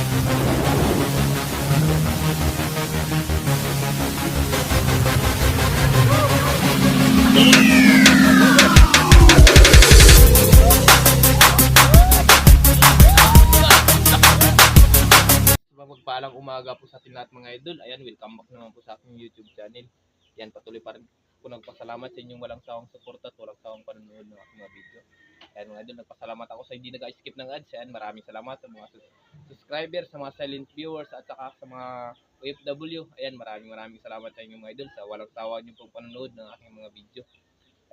Mapagpalang umaga po sa ating lahat mga idol. Ayan, welcome back naman po sa aking YouTube channel. Yan, patuloy pa rin po nagpasalamat sa inyong walang sawang suporta at walang sawang panonood ng aking mga video. Ayan mga idol, nagpasalamat ako sa hindi nag-skip ng ads. Ayan, maraming salamat sa mga subscribers, sa mga silent viewers at saka sa mga OFW. Ayan, maraming salamat sa inyong mga idol sa walang sawa niyo pong panonood ng aking mga video.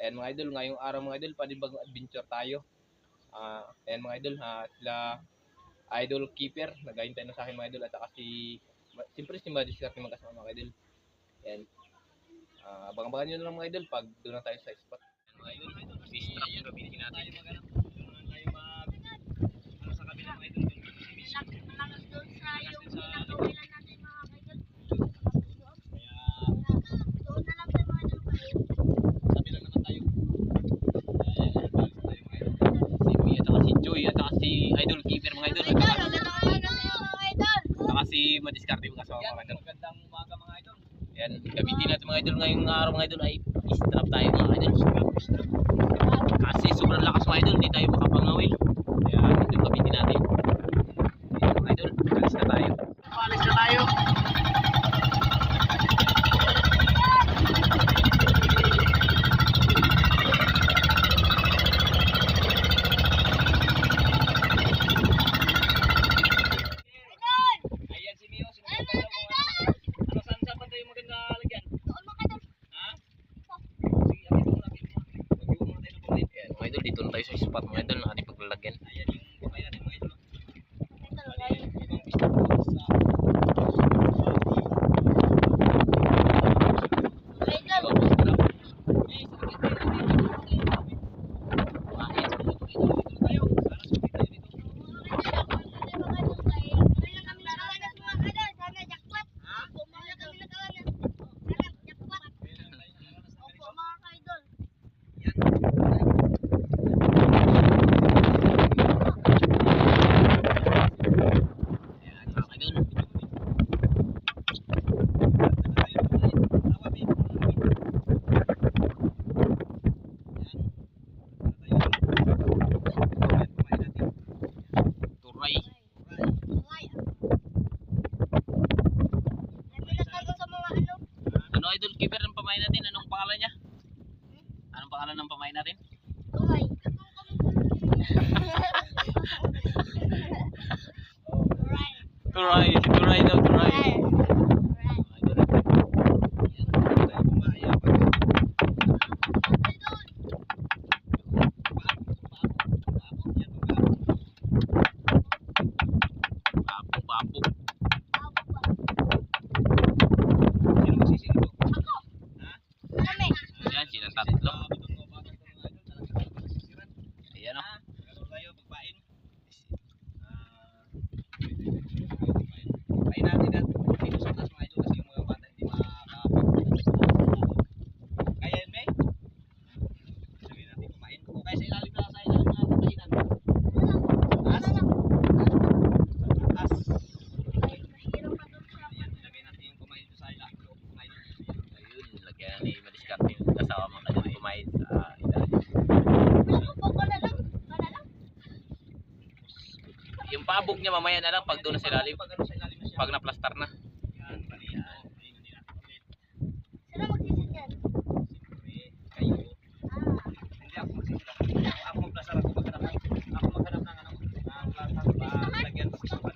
Ayan mga idol, ngayong araw mga idol, panibagong adventure tayo. Ayan mga idol, sila Idol Keeper, naghahintay na sa akin mga idol, at saka siyempre si Madiskarte magkasama mga idol. Ayan. Abang-abangan nyo na lang mga idol pag doon na tayo sa spot. Ayan mga idol, fish trap yung gamitin natin. Doon tayo ano sa kabila mga idol. Malakas doon sa yung pinakawilan natin mga idol. Kaya doon na lang tayo mga idol kayo. Sabi lang naman tayo. Ayan, balis na tayo mga idol. Si Mia at saka si Joy at saka si Idol Keeper mga idol. Saka si Madiskarte yung kasama mga idol. Magandang umaga mga idol. Yan, gamitin natin mga idol ngayong araw mga idol ay strap tayo mga idol. Kasi sobrang lakas mga idol, hindi tayo makapangawil. Kaya ito gamitin natin. Ito mga idol, alis na tayo. Alis na tayo. Dito na tayo sa spot mga idol na ating paglalagyan. Ayan yung bukay natin mga idol. Ano Idol Keeper ang pamain natin? Anong pangalan niya? Anong pangalan ng pamain natin? Turay. Turay, si Turay daw, Turay. Tatlo. Ayan o. Kain natin at dito sa taas mga idol kasi yung mga bata hindi makakapag. Kaya yun, May? Sabihin natin kumain. Kung kaya sa ilalim na sa ilalim natin kainan. Taas? Taas. Ayan, lagay natin yung kumain dito sa ilalim. Ayun, lagyan ni Madiskarte yung kasama mga kadito kumain sa ilalim. Yung pabog niya mamaya na lang pag doon na sa ilalim. Pag na-plaster na. Yan, balian. Sino magsisid yan? Siyempre, kayo. Hindi ako magsisid. Ako mag-plaster ako maghanap ng plaster ba lagyan pa sa pan.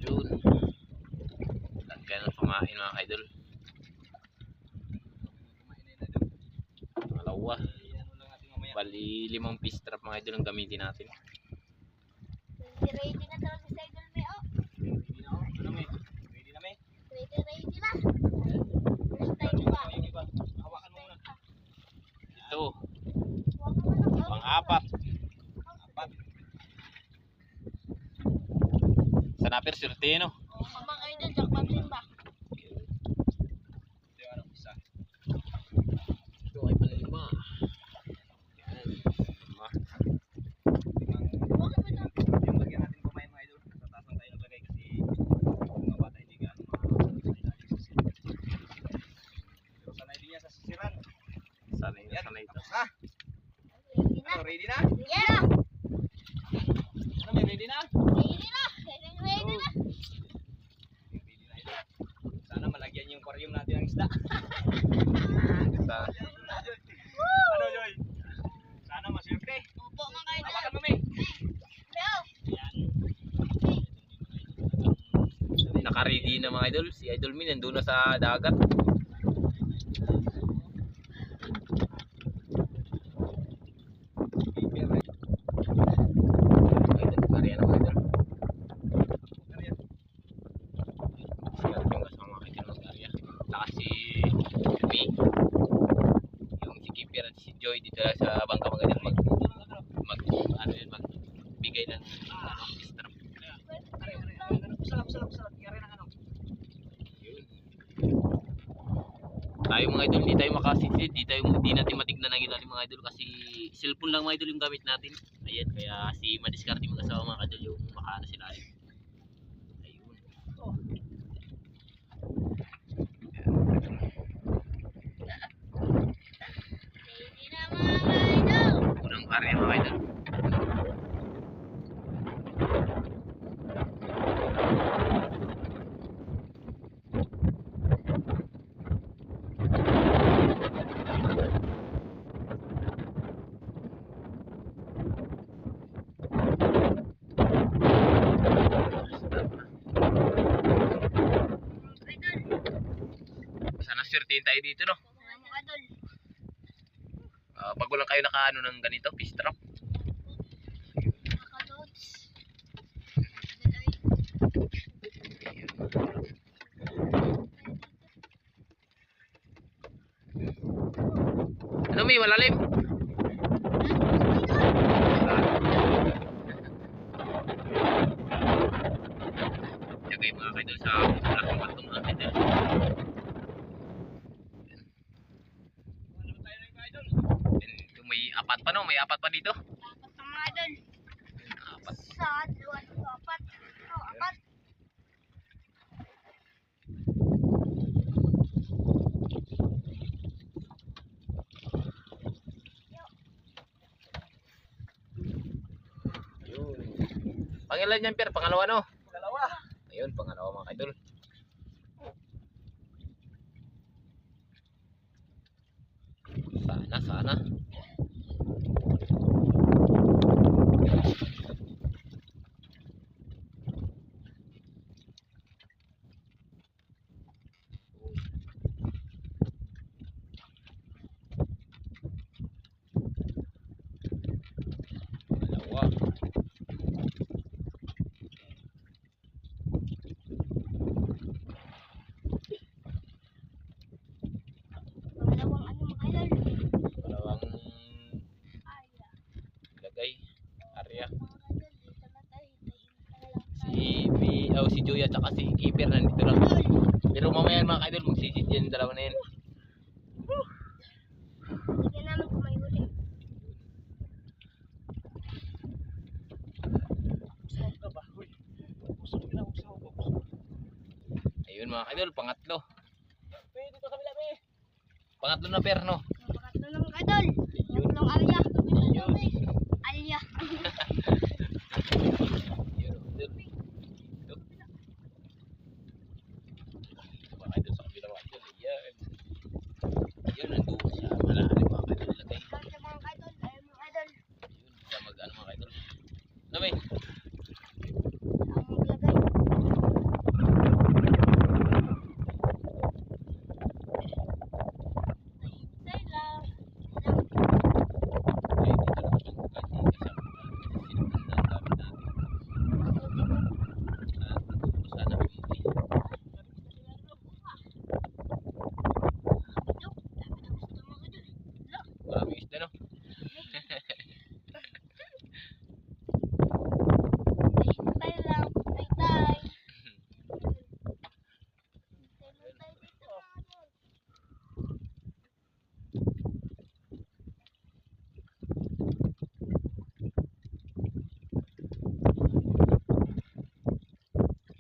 Yun. Lagyan ng pamain mga idol. Malawa. Bali 5 piece trap mga idol ang gamitin natin. Ready na talaga sa idol may oh. Ready na ako. Ano may? Ready na may? Ready na. First time pa. Hawakan mo muna. Ito. Huwag Pang-apat. Sa napir surtino. mga idol, jackpot din ba? Ito yung isa. Ito ay pala 5. Yan. Basta na ito. Ready na. Ano, ready na? Yeah. Ano, may ready na? Ready na. Ready na. Ready na ito. Sana malagyan yung aquarium natin ng isda. Ano, Joy? Sana maswerte. Opo, mga idol. Hawakan mo, May. Pero, Naka-ready na mga idol. Si Idol Min nandun na sa dagat. Si Joy dito lang sa bangka mga idol magbigay ng strap. Tayo mga idol, di tayo makasisid, di natin matignan ang ilalim mga idol kasi cellphone lang mga idol yung gamit natin. Ayan, kaya si madiskarte mag-asawa mga idol yung makaano sila. Ayun. ready na mga idol. Unang area mga idol. Sana swertihin tayo dito, no? Mga idol. Pag walang kayo nakaano ng ganito, fish trap. Nakaloads. Ano may malalim? Lagay mga kaidol sa malaking bato mga kaidol. Ito may apat pa, no? May apat pa dito. Dapat sa mga idol. Apat. Sa dalawa, apat. Oh, apat. Ayun. Pangilan yan, Per? Pangalawa, no? Pangalawa. Ayun, pangalawa mga kaidol. Sana. Dalawa. Pangalawang ano mga idol. Dalawang Ay, lagay. Area. mga idol. Dito na tayo. Si Joy at saka si Keeper nandito lang. Pero mamaya mga kaidol, magsisid yan yung dalawa na yan. Tignan namin kung may huli. Ayun mga kaidol, pangatlo. Pangatlo na, Per, no? Pakatlo na mga idol. Yun. Tatlong alya. Yun. Alya. Yun, idol. Ito. Mga kaidol sa kabila mga kaidol. Yan. Yan, nandun sa malalim mga kaidol. Lagay. Ikaw siya mga idol. Ayun mga idol. Yun, sa mag-ano mga kaidol. Ano may? Ang maglagay. Hintay lang. Ay, dito lang siya. Kasi kasama natin. Sinupan na ang gamit natin. Sana may hindi. Maraming isda, no? Hintay lang. Hintay. Hintay lang tayo dito mga idol.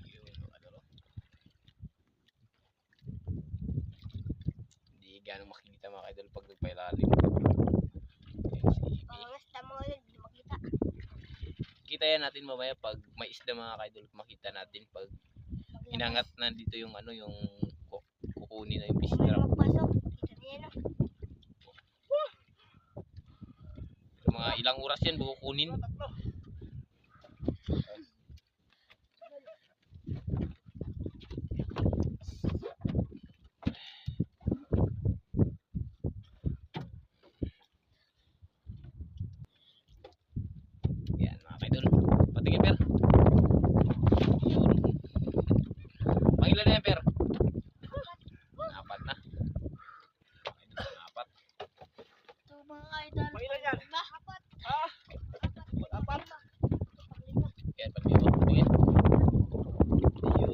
Yun, ano, no? Hindi ganong makikita mga idol pag nagpailalim. Bantayan natin mamaya pag may isda mga kaidol, makita natin pag inangat na dito yung ano yung kukunin na yung fish trap. Magpasok. Kita niya, no? Mga ilang oras yan bago kunin. Yan mga kaidol. Patingin per. Yun. Pangilan na yan per. Apat na. Apat. Ito mga idol. Pangilan yan? Lima. Apat. Ah, Apat. Lima. Yan pag dito. Patingin. Yun.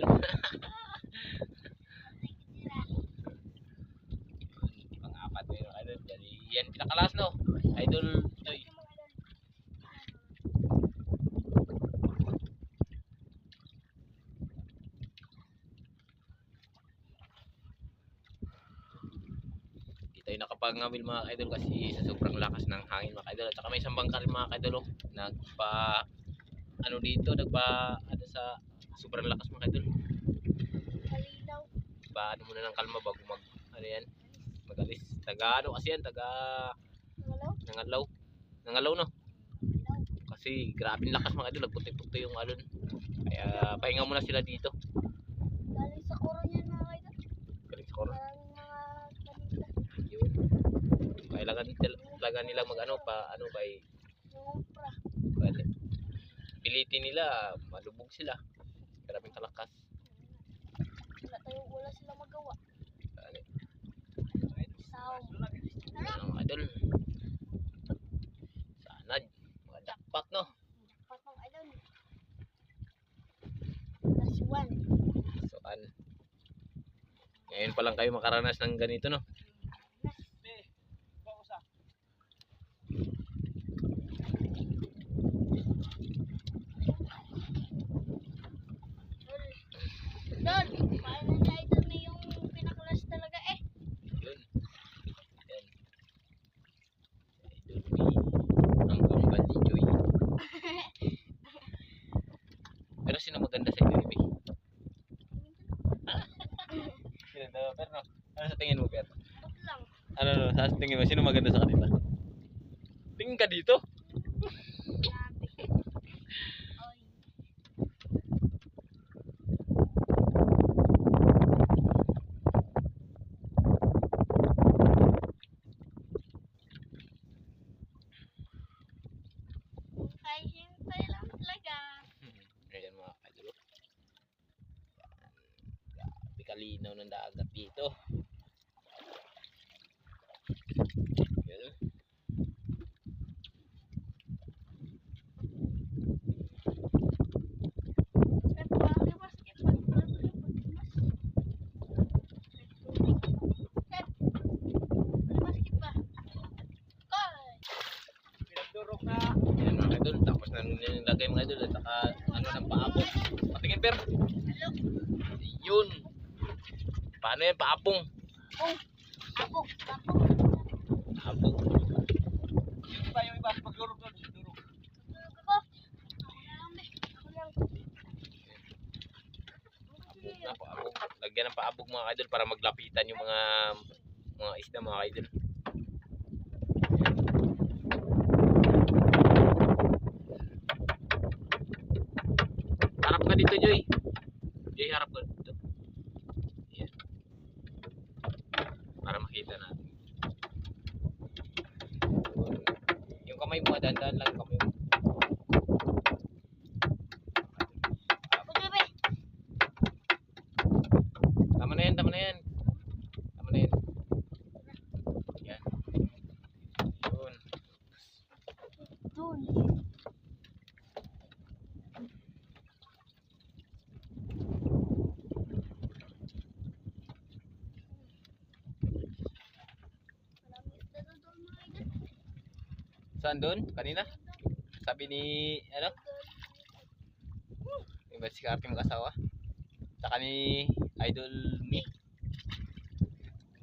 Pang-apat na yun idol. Jadi yan pinakalas no. Idol Joy. Di tayo nakapag-ngawil mga idol kasi sa sobrang lakas ng hangin mga idol. At saka may isang bangka rin mga idol. Oh. Ano dito, ano sa sobrang lakas mga idol. Kalinaw. Ano muna ng kalma bago ano yan, magalis. Ano kasi yan, Hello? Nangalaw no. Kasi grabe lakas mga idol, nagputi-puti yung alon. Kaya pahinga muna sila dito. Galing sa kuro niyan mga idol. Galing sa koro. Maraming mga kanila. Yun. Kailangan talaga nila kay Numpra. pilitin nila, malubog sila. Maraming kalakas. Wala sila magawa. Ano, Sound. mga idol. Sana mga jackpot no. Dapat mga idol. Last one. So ngayon pa lang kayo makaranas ng ganito no. bausa. Doon. Paano na idol na yung pinakalas talaga eh. Yun. Yan. Idol ang kambal ni Joy. Pero sino maganda sa inyo ni Sino daw, pero no? Ano sa tingin mo, Per? Huwag lang. Ano, sa tingin mo, sino maganda sa kanila? Tingin ka dito? Grabe. Oy. Hintay lang talaga. Ayan mga kadulo. Grabe kalinaw ng dagat dito. Yun. Pep, bakit basket? Pep, basket ba? Koy! Pinagdurog na. Ayan mga kadulo. Tapos na nilagay mga kadulo. At saka ano ng paapong. Patingin, Per. Hello? Yun. Paano yan? Paapong. Apog. Paapong. Hindi ba yung iba? Pagdurog doon. Durog. Tulog ako. Ako na lang, be. Ako lang. Na paabog. Lagyan ng paabog mga kaidol para maglapitan yung mga isda mga kaidol. Harap ka dito, Joy. Joy, harap ka dito. Yan. Para makita natin. Yung kamay mo, dahan-dahan lang yung kamay mo. Okay, be. Tama na yan, tama na yan. Tama na yan. Yan. Yun. Doon. Maraming isda doon, mga idol. Saan doon? Kanina? Sabi ni, ano? Yung ba si Karte mag-asawa? Saka ni Idol Me.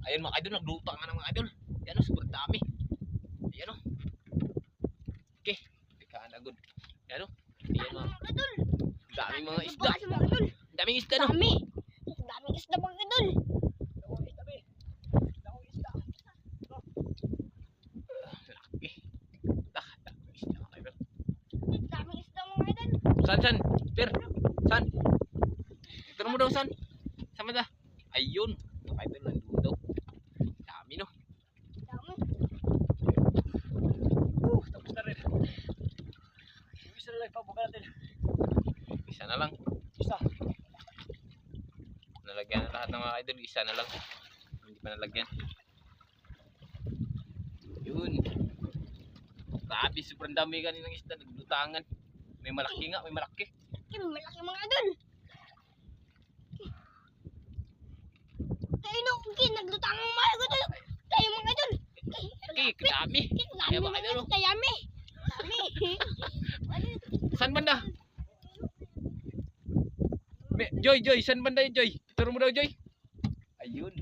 Ayun mga idol, naglutang na ng mga idol. Yan o, sobrang dami. Yan o. Okay, tikaan agad. Yan o. Ayan mga Idol. daming mga isda. Baka si mga idol. Daming isda no. Dami. Daming isda mga idol. Dawang isda, be. Dawang isda. Laki. Daming isda mga idol. Daming isda mga idol. San? Per, san? Ito mo daw san? Sama da. Ayun. Mga idol, nandun daw. Dami no. Dami. Tapos na rin. Yung isa na lang pabuka natin. Isa na lang. Isa. Nalagyan na lahat ng mga idol. Isa na lang. Hindi pa nalagyan. Yun. Grabe, sobrang dami kaninang isda. Naglutangan. May malaki nga, may malaki. Malaki mga idol. Tayo no, naglutang ang mga idol. Tayo mga idol. Kiki, dami. Kaya Dami mga idol. mga dami. Dami. Saan banda? Joy, saan banda yun, Joy? Turo mo daw, Joy. Ayun.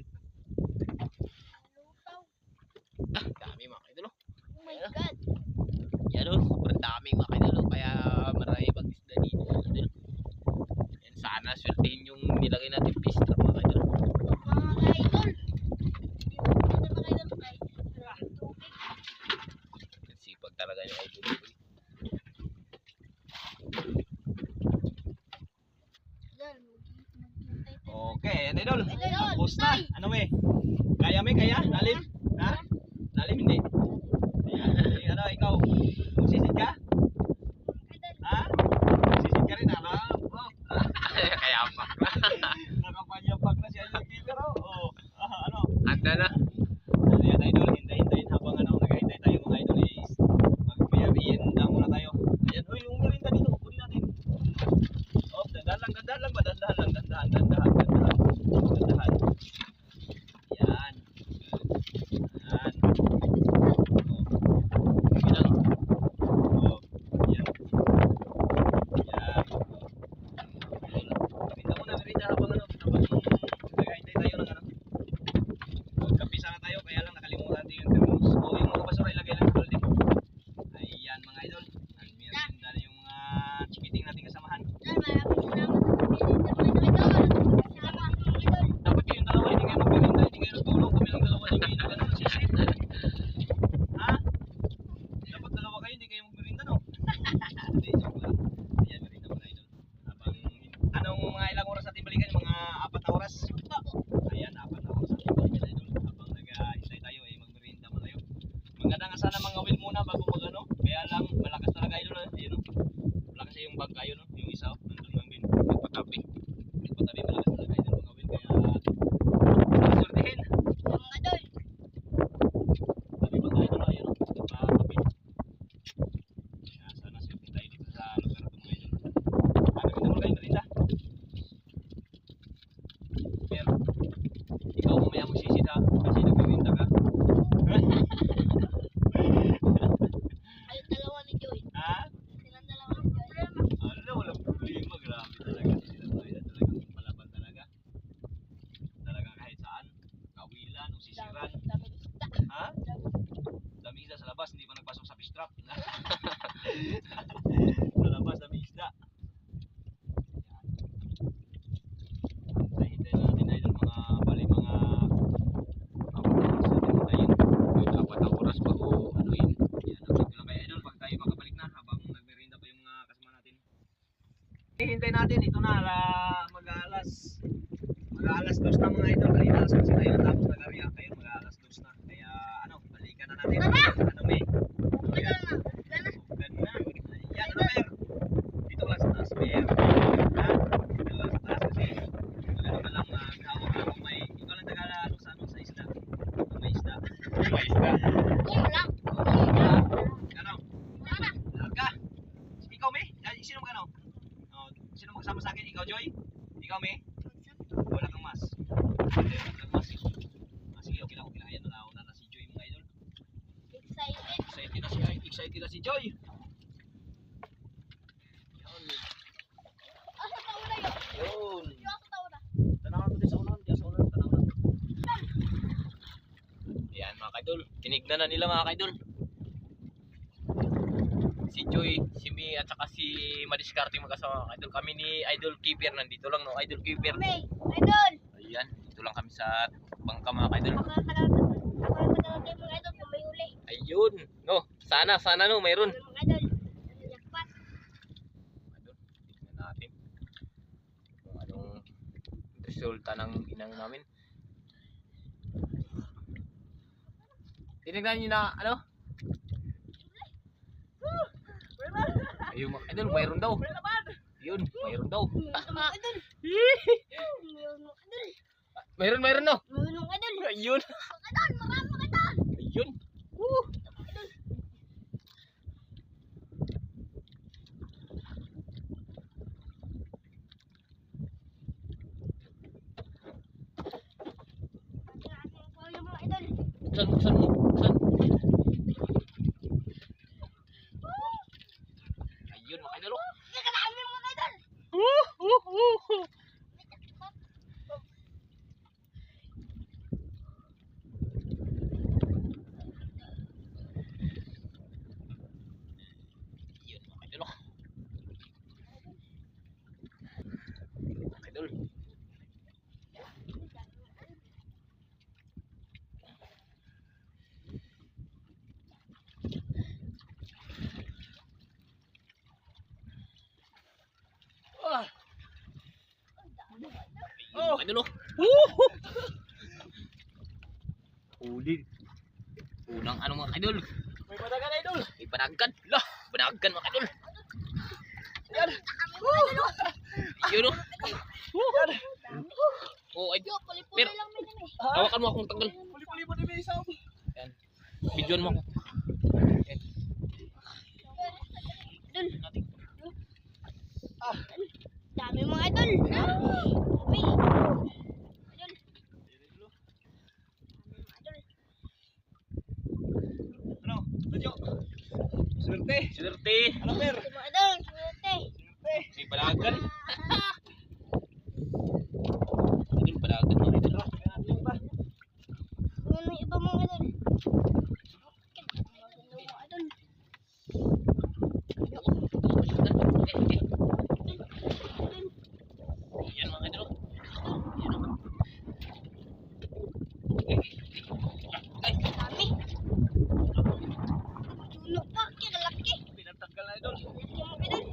Dami mga idol. Oh my God. Yan o, sobrang daming mga idol. Kaya marami pag-isda dito mga idol. Yan, sana swertihin yung nilagay natin fish trap mga idol. Mga idol. Mga idol. Sipag talaga yung idol. Okay, yan idol. Idol, Tapos na. Ano me? Kaya me? Kaya? Lalim? Ha? Lalim hindi? Ayan. Ano, ikaw? Magsisid ka? Ha? Magsisid ka rin, ano? Oh. Kaya pa. Nakapanyapak na si Idol Peter, oh. Oh. Ano? Anda na. Ano yan, idol? Hintayin habang ano, naghahintay tayo mga idol is mag-merienda muna tayo. Ayan, hoy, yung merienda dito, kunin natin. Oh, dandahan lang ba? Dandahan. Yan. Yan. Bilang. Oh, yan. Yan. Pinta muna merienda habang ano, habang naghahintay tayo ng ano. Magkampisa na tayo, kaya lang nakalimutan natin yung thermos. O yung mga basura ilagay lang sa building. Ayan mga idol. Nagmerienda na yung mga chikiting nating kasamahan. Dapat kayong dalawa, hindi kayo magmerienda, hindi kayo nagtulong. Kami lang dalawa, hindi kayo nagano, sisit. Ha? Dapat dalawa kayo, hindi kayo magmerienda, no? Hindi, joke lang. Ayan, merienda mga idol. Habang, anong mga ilang oras natin balikan? Mga 4 na oras? Ayan, 4 na oras natin balikan idol. Habang nag-hintay tayo, ay magmerienda mo tayo. Maganda nga sana mga will muna bago mag-ano. Kaya lang, malakas talaga idol. Ayun, no? Malakas yung bag kayo, no? Yung isa, nandun lang din. Nagpatabi. Nagpatabi, malakas talaga idol mga will. Kaya, sortihin. Tabi ba tayo idol? Ayun, no? Nagpatabi. Kaya sana sortihin tayo dito sa lugar ito mga idol. Merienda mo kayo, merienda. Pero, ikaw mamaya mo sisid ha, kasi nagmerienda ka. Ha? Ano, walang problema. Grabe talaga. Sila talaga talagang palaban talaga. Talagang kahit saan. Kawilan o sisiran. Ha? Daming isda sa labas. Hindi pa nagpasok sa fish trap. Sa labas, daming isda. Hintay natin na idol mga bali mga Apat na oras bago ano yun. yan, update ko lang kay idol pag tayo makabalik na habang nagmerienda pa yung mga kasama natin. Hintay natin, ito na mag-aalas 2 na mga idol. Kanina alas 11 tayo natapos na karya, kayo mag-aalas 2 na. Kaya ano, balikan na natin. Ano may? Ayan, ano mer? Dito lang sa taas mer. Ha? Dito lang sa taas kasi magano ka lang maghawak lang kung may, ikaw lang tagala ano sa isda. Kung may isda. May isda. Ano? Lahat ka? Ikaw, May? Ay, sino magano? Oh, sino magsama sa akin? Ikaw, Joy? Ikaw, May? Wala kang mas. Wala kang mas. Ah, sige, okay lang. Ayan, nalauna na si Joy, mga idol. Excited na si Joy. Yun. Tanaw na din sa unahan. Diyan sa unahan. Tanaw na. Ayan mga kaidol. Tinignan na nila mga kaidol. si Joy, si Mi, at saka si Madiskarte magkasama mga idol. Kami ni Idol Keeper nandito lang, no? Idol Keeper. Kami, idol. Ayan, dito lang kami sa bangka mga idol. Ako nakakalatin mga idol kung may huli. Ayun, no? Sana no, mayroon. Mga idol. Jackpot. Idol, tignan natin kung anong resulta ng inang namin. Tinignan nyo na, ano? Ayun mga idol, mayroon daw. Ayun, mayroon daw. Mga idol. Mayroon mga idol. Mayroon no? Mayroon mga idol. Ayun. Mga idol, marami mga idol. Ayun. Mga idol. Buksan mo. Ayun mga idol. Nakadami mga idol. Ayun mga idol. Mga idol. Ayun mga idol. Huli. Unang ano mga idol. May padagan idol. May panagan. Lah, panagan mga idol. Yan. Ayun no. Oh, ay, Yo, puli-puli Pero- lang may dami. hawakan mo akong tanggal. Puli-puli mo din may isaw. Yan. Videoan mo ako. Yan. Idol. Natin. Dami mga idol. Dami. Idol. Idol. Ano? Radyo. Swerte. Swerte. Ano per? Mga idol. Swerte. May panagan. Ayun, panagan mga idol. Yung ba? Ano yung iba mga idol? Maganda mga idol. Yan mga idol. Ay, Dami. Tulo pa. Kaya laki. Pinagtanggal na idol. Laki mga idol.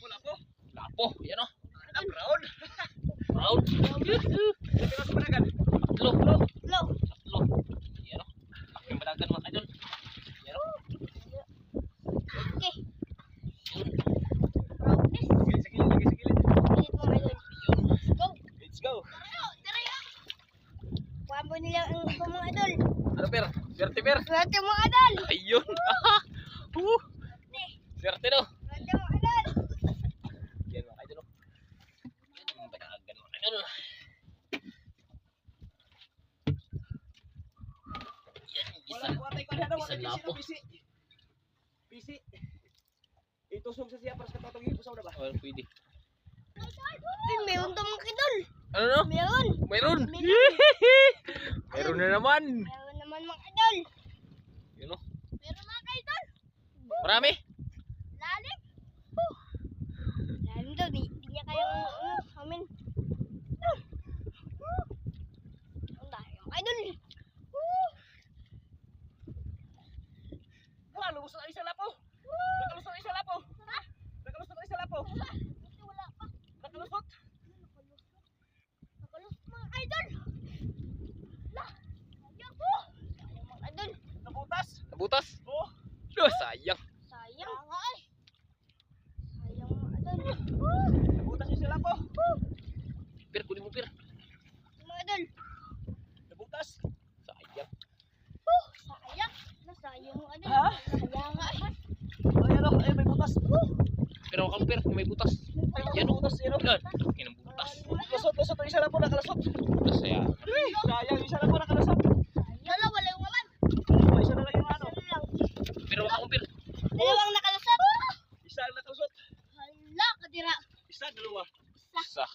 Lapo. lapo. Yan o. Brown. Proud. Sabi ka sa padagan. Tatlo. Low. Tatlo. Yan o. Laking panagan mga idol. Yan o. Okay. Yun. Brownness. Sige, sa gilid, lagi sa gilid. Pilit mga idol. Yun. Go. Let's go. Pambo nila ang iba mga idol. Ano per? Swerte per. Swerte mga idol. Ayun. Swerte no. Swerte mga idol. Yan mga idol. Yan ang panagan mga idol. Yan. Wala, Isa. watay ko na daw. Isang Watay lapo. PC. PC. Itusog sa siya para sa katotong hipusaw na ba? Oh, pwede. Ay, mayroon to mga idol. Ano no? Mayroon. Mayroon. Mayroon na naman. Mayroon naman mga idol. Yun o. Mayroon mga idol. Marami. Lalim. Lalim daw. Di niya kayang amin. Ang dami mga idol. Wala, lumusot ang isang lapo. Nakalusot ang isang lapo. Nakalusot ang isang lapo. Wala pa. Nakalusot. Nakalus mga idol. Lah. Sayang po. Sayang mga idol. Nabutas. Nabutas. Oh. Duh, sayang. Sayang nga ay. Sayang mga idol. Nabutas yung isang lapo. Pir, kunin mo pir. Mga idol. Nabutas. Sayang. Sayang. Nasayang mga idol. Ha? Sayang nga ay. Ay, ano? Ay, may butas. Pero ako pir, may butas. Yan, butas. Yan, Yan. Laki ng butas. Lusot ang isang lapo. Nakalusot. Butas sayang. Sayang, yung isang lapo nakalusot. Dalawa lang naman. Oh, isa na lang yung ano. Isa lang. Pero ako pir. Dalawang nakalusot. Isa ang nakalusot. Hala, kadira. Isa, dalawa. Sa.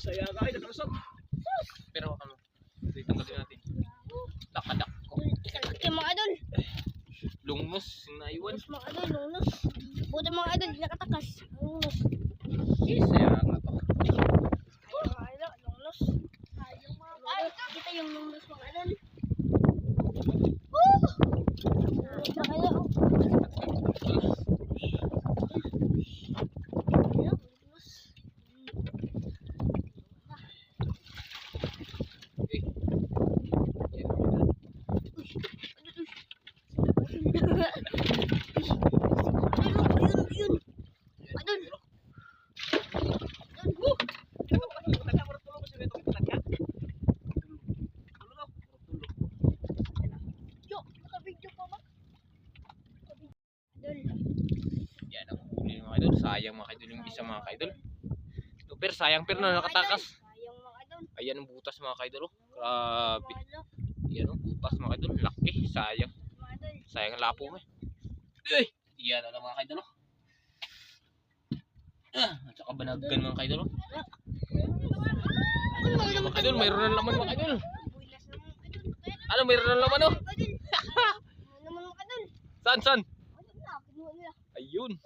Sayang ay, nakalusot. Pero ako. Tanggalin natin. Lakadak ko. Kalaki mga idol. Taiwan. Unos mga idol, unos. Buti mga idol, di nakatakas. Unos. Isa na to. Ayun mga idol, unos. Ayun mga idol. Kita yung unos mga idol. Woo! Unos mga idol. Ayun, unos. Ayun. Idol. Yo, nakabidyo pa ba? Idol. Yan ang huli mga idol. Sayang mga idol yung isa mga idol. Super sayang pero na nakatakas. Sayang mga idol. Ayan ang butas mga idol. Oh. Grabe. Mga idol. Yan ang butas mga idol. Laki. Sayang. Mga idol. Sayang ang lapo mo. Eh. Yan na lang mga idol. Oh. At saka banaggan mga idol. Oh. Mga idol, mayroon na laman mga idol. Builas na mga idol. Ano, mayroon na laman oh. Idol. Ano naman mga idol? Saan, saan? Ano na, kinuha nila. Ayun.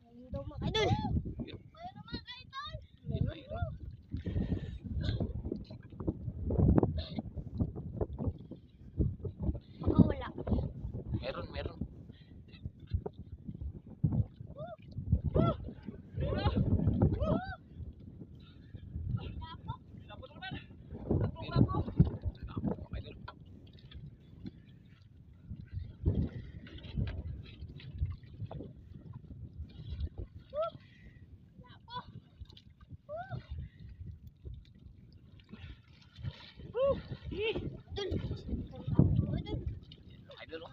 Ayun daw mga idol. Yun. Ayun na mga idol. Yun, mayroon. Baka wala. Meron, meron. Lapo, mga idol. Idol. Idol. Idol oh.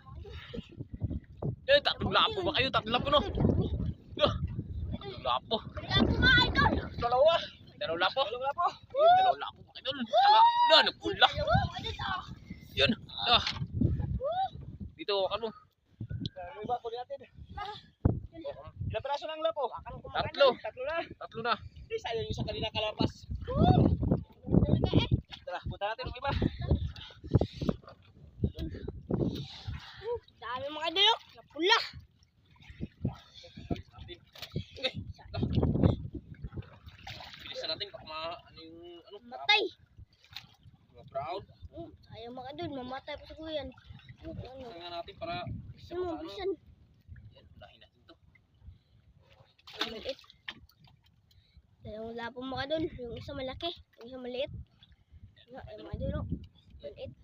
Eh, tatlong lapo ba kayo? Tatlong lapo no? Tatlong lapo. Lapo mga idol. Dalawa. Dalawang lapo. Ayun, dalawang lapo mga idol. Saka, na, nagpula. Idol. Yun. Ah. Dito, hawakan mo. Iba ko natin. Ilang piraso ng lapo? Tatlo. Tatlo na. Tatlo na. Hindi sayang yung sa kanina kalapas. Talaga eh. Tara, punta natin ng iba. Dami mga idol. Napula. Bilisan natin baka ano yung ano, Matay. mga brown. Sayang mga idol. Mamatay pa sa kuyan. Ano? Bilisan nga natin para Gusto mo, ano. bisan. Yan, unahin natin to. Maliit. Dalawang lapo mga idol. Yung isa malaki. Yung isa maliit. Yung mga idol. Maliit. Idol.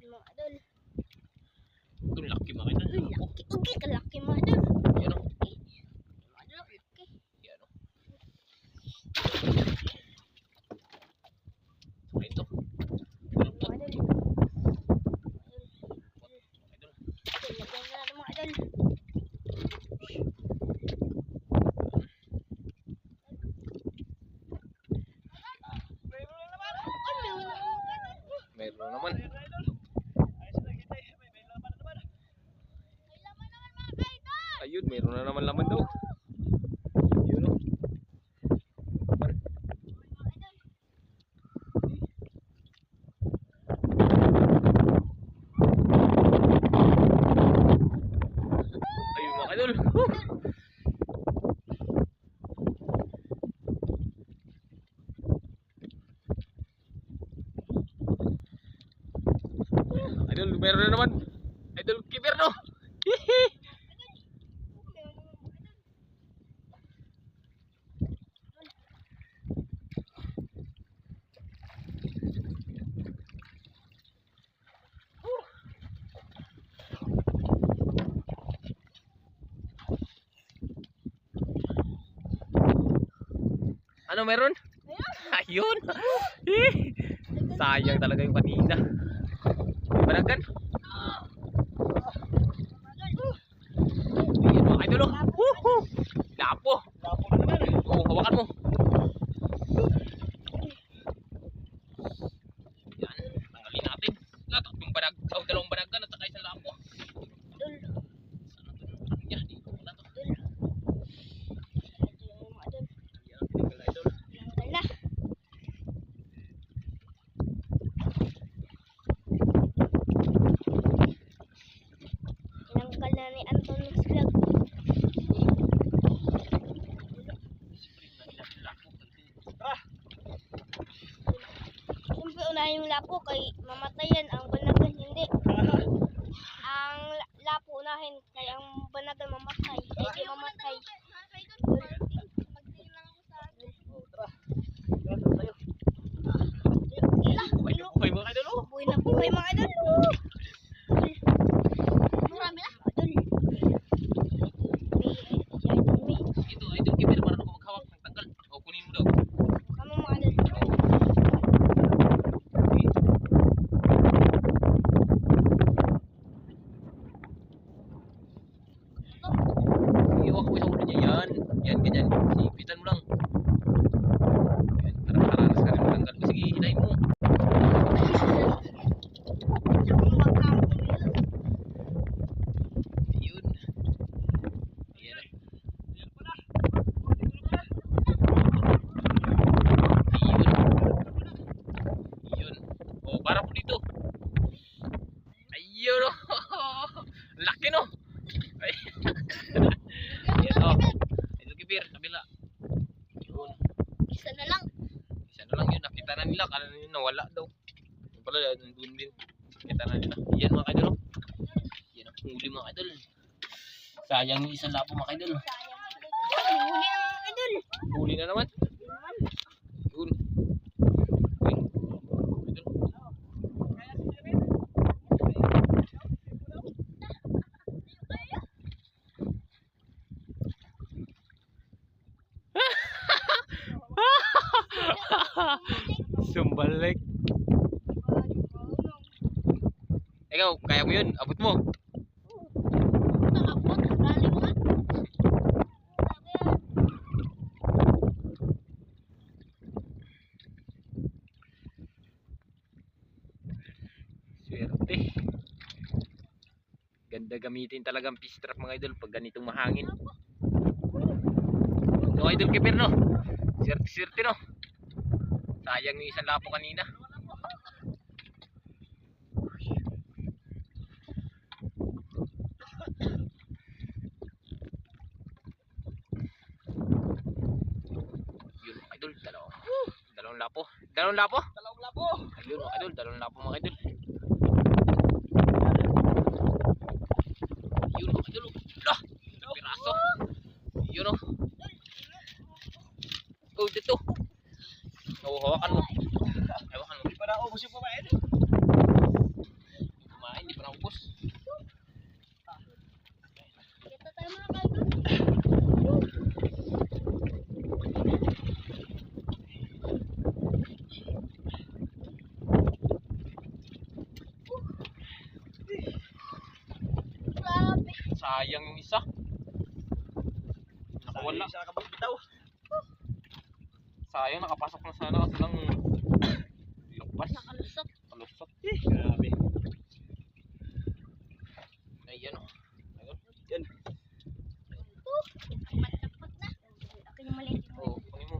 Yung mga idol. Ito laki mga idol. Lapo. Laki. Ugi kalaki mga idol. Yan o. Mga idol. Laki. Yan o. Saka ito. Lupot. Mga idol. Idol. Lagyan na natin mga idol. Meron naman. Ayun, meron na naman laman daw. Yun o. Ayun mga idol. Idol, meron na naman. Idol, keeper no. Hihi. Ano meron? Ayun. Sayang talaga yung kanina. Banagan. Ayun mga idol oh. Woohoo! Lapo. Lapo na naman. Oo, hawakan mo. Yan, tanggalin natin. Tatlong banag, dalawang banagan at saka isang lapo. Idol. Sana ito yung ano niya, dito na to. Ito yung mga idol. Yan, tinanggal na idol. Tanggal na. unahin yung lapo kay mamatay yan. Ang banagan hindi. Ang lapo unahin kay ang banagan mamatay. Ay di mamatay. Buhay na buhay mga idol. Buhay na buhay mga idol. Marami na. Idol. Ito, idol Kibir, para ako maghawak ng tanggal. O, kunin mo daw. Kami mga idol. Iwak mo sa ulo niya. Yan. Yan, ganyan. Sipitan mo lang. Yan, para makaranas ka rin matanggal. Sige, hilahin mo. Yun. Yan. Ayun. Yun. O, para po dito. Ayun o. Laki no. Ay. Yan o. Ito Kibir, kabila. Yun. Isa na lang. Isa na lang yun. Nakita na nila. Kala nila nawala daw. Yung pala, nandun din. Nakita na nila. Yan mga kaidol. Oh. Yan ang huli mga kaidol. Sayang yung isang lapo mga kaidol. Huli na mga idol. Huli na naman. Yun. Yun. Kaidol. Sumbalik. Ikaw, kaya mo yun. Abot mo. Nakabot. Lalim nga. Swerte. Ganda gamitin talagang fish trap mga idol pag ganitong mahangin. No idol Kibir no. Swerte no. Sayang yung isang lapo kanina. Yun mga idol, dalawang lapo. Dalawang lapo? Dalawang lapo. Ayun mga idol, dalawang lapo mga idol. Yun mga idol. Lah, piraso. Yun oh. Oh, dito. Oh, hawakan mo. Hawakan mo. Di pa na ubos yung pamain. Kumain, di pa naubos. Kita tayo mga idol. Grabe. Sayang yung isa. Nakawala. Sa kabitaw. Sayang, nakapasok na sana kasi lang lukpas. Nakalusot. Kalusot. Grabe. Ayan o. Ayun. Yan. Matapot na. Ako yung maliit. Oo, kunin mo.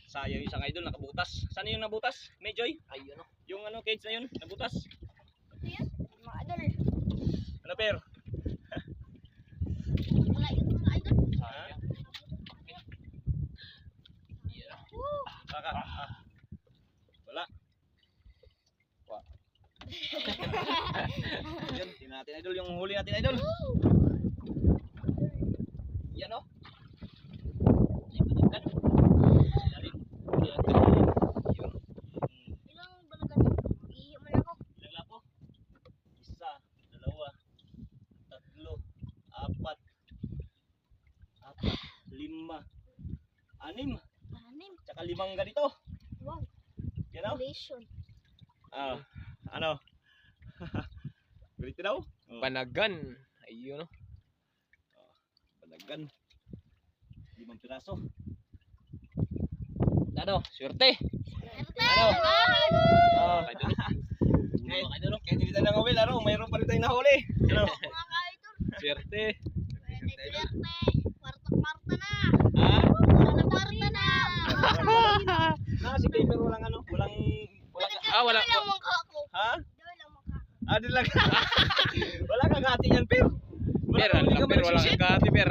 Sayang yung isang idol nakabutas. Saan yung nabutas? Medjoy? Ayun o. Yung ano cage na yun, nabutas. Ito yan. Mga idol. Ano per? Wala yun mga idol. Sayang. Ayan o. Saka. Wala. Yan, tingnan natin idol yung huli natin idol. Yan o. Ilang balagan? Iiyak man ako. Ilang lapo? Isa, dalawa, tatlo, apat, lima, anim, Anim. tsaka limang ganito. Wow. Yan o. Relation. Ah, ano? Ganito daw? Oh, Panagan. Ayun o. panagan. 5 piraso. Ano? Swerte. Ano? Ah, Idol. eh, kaya hindi tayo nangawil, ano? Mayroon pa rin tayong nahuli. Ano? Mga kaidol. Swerte. Pwede swerte. Kwarta-kwarta na. Ha? Kwarta-kwarta na. Si Gamer walang ano? Walang Wala. Dito lang mukha ko. ha? Dito lang mukha. Di lang. Wala kang hati yan, pero. Per, wala kang kati, per.